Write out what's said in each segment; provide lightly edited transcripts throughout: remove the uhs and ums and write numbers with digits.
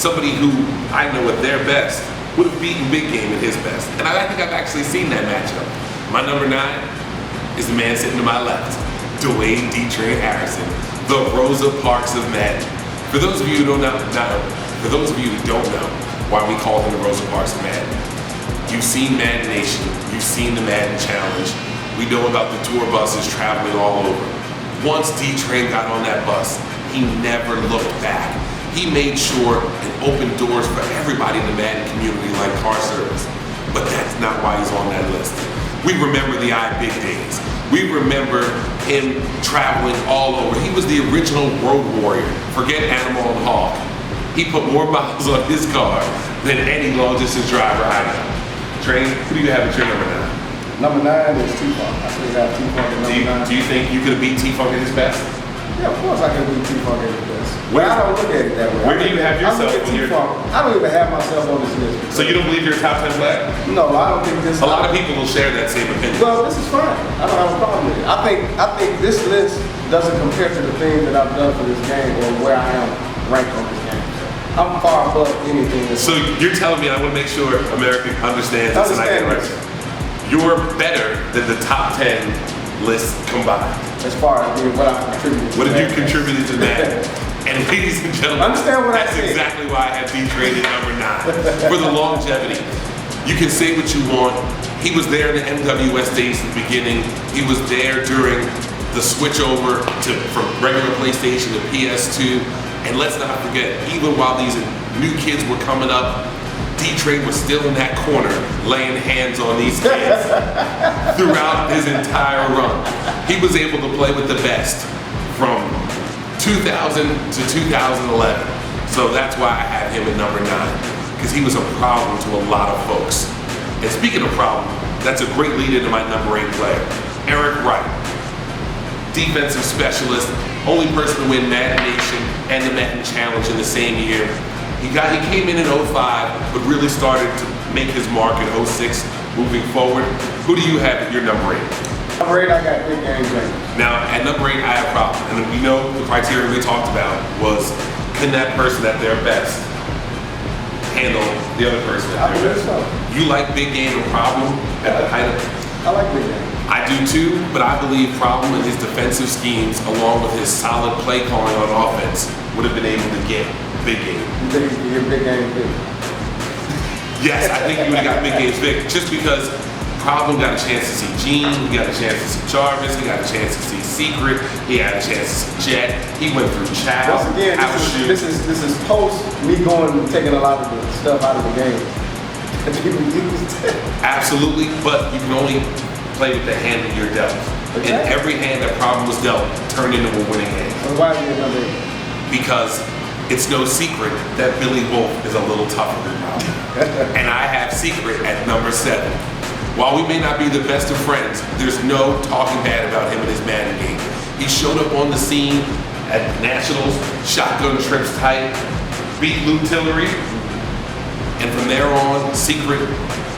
somebody who I know at their best would have beaten Big Game at his best. And I think I've actually seen that matchup. My number 9 is the man sitting to my left, Dwayne D Train Harrison, the Rosa Parks of Madden. For those of you who don't know, why we call him the Rosa Parks of Madden, you've seen Madden Nation, you've seen the Madden Challenge. We know about the tour buses traveling all over. Once D Train got on that bus, he never looked back. He made sure and opened doors for everybody in the Madden community like car service. But that's not why he's on that list. We remember the big days. We remember him traveling all over. He was the original road warrior. Forget Animal and Hawk. He put more miles on his car than any long distance driver I know. Train, who do you have at your number 9? Number 9 is T-Funk. I still got T-Funk at number 9. Do you think you could have beat T-Funk at his best? Yeah, of course I can beat T-Funk at his best. But I don't look at it that way. Where do you have yourself? I don't even have myself on this list. So you don't believe you're a top 10 player? No, I don't think this. A lot of people will share that same opinion. Well, this is fine. I don't have a problem with it. I think this list doesn't compare to the things that I've done for this game or where I am ranked on this game. I'm far above anything. So you're telling me, I want to make sure America understands this and I get it right. You're better than the top 10 lists combined. As far as what I've contributed. What have you contributed to that? And ladies and gentlemen, understand what that's exactly why I have D Train at number 9. For the longevity. You can say what you want. He was there in the MWS days at the beginning. He was there during the switch over from regular PlayStation to PS2. And let's not forget, even while these new kids were coming up, D Train was still in that corner laying hands on these kids throughout his entire run. He was able to play with the best from 2000 to 2011. So that's why I have him at number 9, because he was a problem to a lot of folks. And speaking of problem, that's a great lead into my number 8 player, Eric Wright. Defensive specialist, only person to win Madden Nation and the Madden Challenge in the same year. He came in 05, but really started to make his mark in 06 moving forward. Who do you have at your number 8? Number 8, I got Big Game Train. Now, at number 8, I have a problem. And we know the criteria we talked about was, can that person at their best handle the other person at their best? So. You like Big Game and Problem at the height of it? I like Big Game. I do too, but I believe Problem and his defensive schemes, along with his solid play calling on offense, would have been able to get Big Game. You think you can get Big Game big? Yes, I think you would have got Big Game's big, just because Problem got a chance to see Gene, he got a chance to see Jarvis, he got a chance to see Secret, he had a chance to see Jet, he went through Chow, once again, this is post me going and taking a lot of the stuff out of the game that people used. Absolutely, but you can only play with the hand that you're dealt. Okay. And every hand that Problem was dealt turned into a winning hand. So why is it number 8? Because it's no secret that Billy Wolf is a little tougher than Problem. And I have Secret at number 7. While we may not be the best of friends, there's no talking bad about him in his Madden game. He showed up on the scene at Nationals, shotgun trips tight, beat Lou Tillery, and from there on, Secret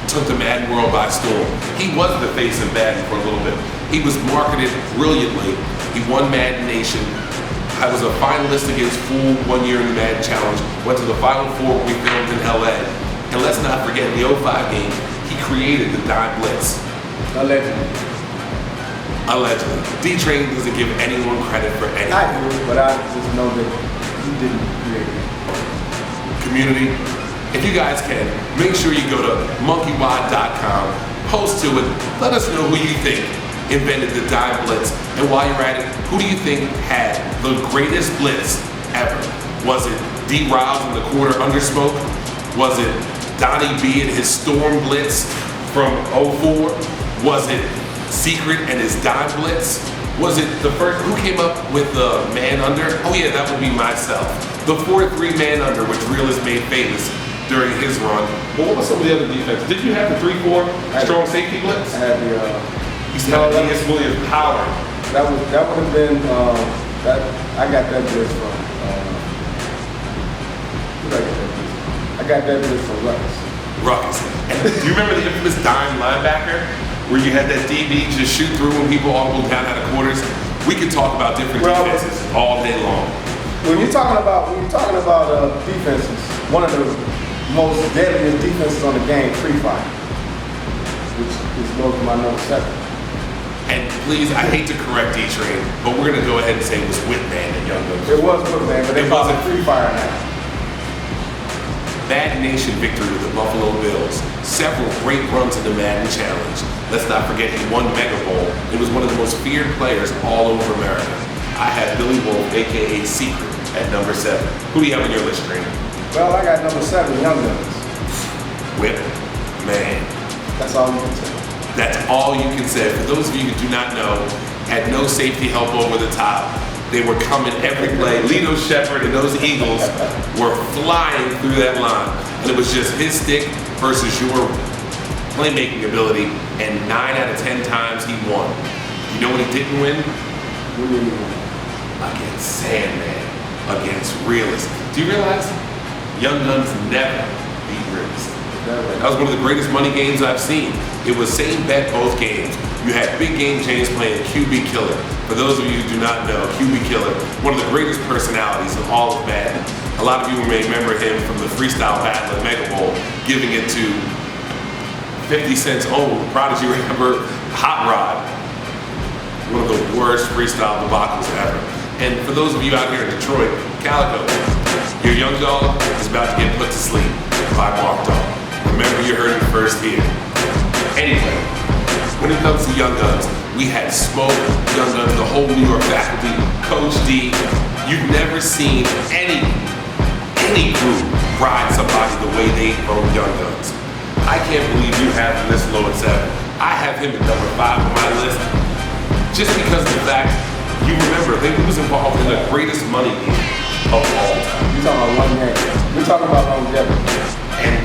took the Madden world by storm. He was the face of Madden for a little bit. He was marketed brilliantly. He won Madden Nation. I was a finalist against Fool 1 year in the Madden Challenge. Went to the Final Four we filmed in LA. And let's not forget, in the 05 game, he created the Dime Blitz. Allegedly. Allegedly. D Train doesn't give anyone credit for anything. I do, but I just know that he didn't create it. Community, if you guys can, make sure you go to monkeywod.com, post to it, let us know who you think invented the Dime Blitz, and while you're at it, who do you think had the greatest blitz ever? Was it D. Riles in the quarter under smoke? Was it Donnie B and his Storm Blitz from 04? Was it Secret and his Dime Blitz? Was it the first, who came up with the man under? Oh yeah, that would be myself. The 4-3 man under, which Realist made famous during his run. But what was some of the other defenses? Did you have the 3-4 strong safety blitz? I had the You still had D.S. Williams power. that would have been I got that blitz from who did I get that blitz? I got that blitz from Ruckus. And do you remember the infamous dime linebacker where you had that DB just shoot through when people all go down out of quarters? We could talk about different defenses all day long. When you're talking about defenses, one of the most deadliest defenses on the game, Free Fire, which goes to my number 7. And please, I hate to correct D Train, but we're gonna go ahead and say it was Whitman and Young Guns. It was Whitman, but they call it Free Fire now. Madden Nation victory with the Buffalo Bills. Several great runs in the Madden Challenge. Let's not forget he won Mega Bowl. It was one of the most feared players all over America. I have Billy Wolf, aka Secret, at number 7. Who do you have on your list, Trainer? Well, I got number 7, Young Guns. Whip, man. That's all you can say. That's all you can say. For those of you who do not know, had no safety help over the top. They were coming every play. Lito Shepherd and those Eagles were flying through that line. And it was just his stick versus your playmaking ability. And 9 out of 10 times he won. You know what he didn't win? Against Sandman, against Realist. Do you realize Young Guns never beat Realist? That was one of the greatest money games I've seen. It was same bet both games. You had Big Game James playing QB Killer. For those of you who do not know, QB Killer, one of the greatest personalities of all of Madden. A lot of you may remember him from the freestyle battle at Mega Bowl, giving it to 50 Cent's own prodigy rapper, Hot Rod. One of the worst freestyle debacles ever. And for those of you out here in Detroit, Calico, your young dog is about to get put to sleep by Mark Dog. Remember, you heard it first here. Anyway, when it comes to Young Guns, we had Smoke, Young Guns, the whole New York faculty, Coach D. You've never seen any group ride somebody the way they rode Young Guns. I can't believe you have him this low at 7. I have him at number 5 on my list, just because of the fact, you remember, he was involved in the greatest money game of all time. You're talking about one game. We're talking about longevity. And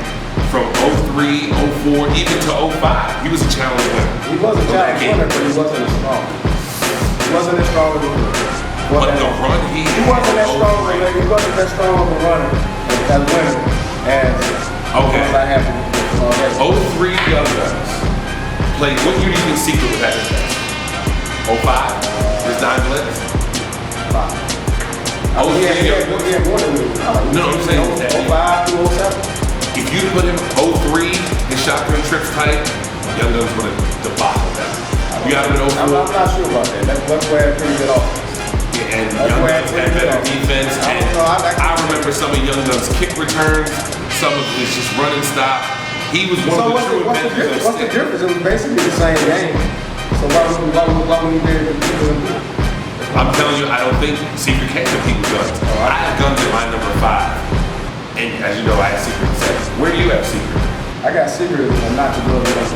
from 03, 04, even to 05, he was a challenge winner. He was a challenge winner, but he wasn't as strong. He wasn't as strong as a winner. But the run he wasn't as strong. He wasn't as strong of a runner as winner as I have. 03 Young Guns played. What year do you think Secret was at his best? 05? His 9 blitz? 5. Oh, yeah, more than me. No, I'm saying 05 to 07. If you put him 03 and shotgun trips tight, Young Guns would have debacled that. You got him at 04? I'm not sure about that. That's where I pretty good offense. Yeah, and Young Guns had better defense. And I remember some of Young Guns' kick returns, some of his just run and stop. He was one of the true inventors of what's the difference? It was basically the same game. So why would he be able to compete with him? I'm telling you, I don't think Secret can compete with Guns. I have Guns at my number 5. And as you know, I have Secret at 7. Where do you have Secret? I got Secret and not to go to Guns.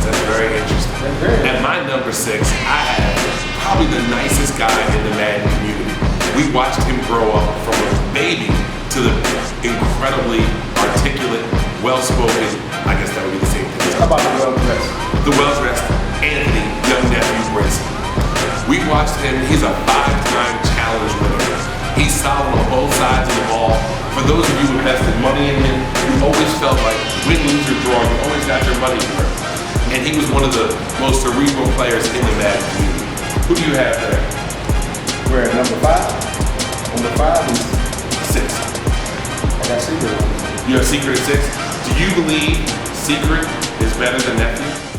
That's very interesting. At my number 6, I have probably the nicest guy in the Madden community. We watched him grow up from a baby to the incredibly articulate, well-spoken, I guess that would be the same thing. How about the well-dressed? The well-dressed Anthony, young nephew Brinson. We watched him, he's a 5-time challenge winner. He's solid on both sides of the ball. For those of you who invested money in him, you always felt like win, lose, or draw, you always got your money worth. And he was one of the most cerebral players in the Madden community. Who do you have there? We're at number 5. Number 5 is 6. I got Secret. You have Secret at 6. Do you believe Secret is better than Nephew?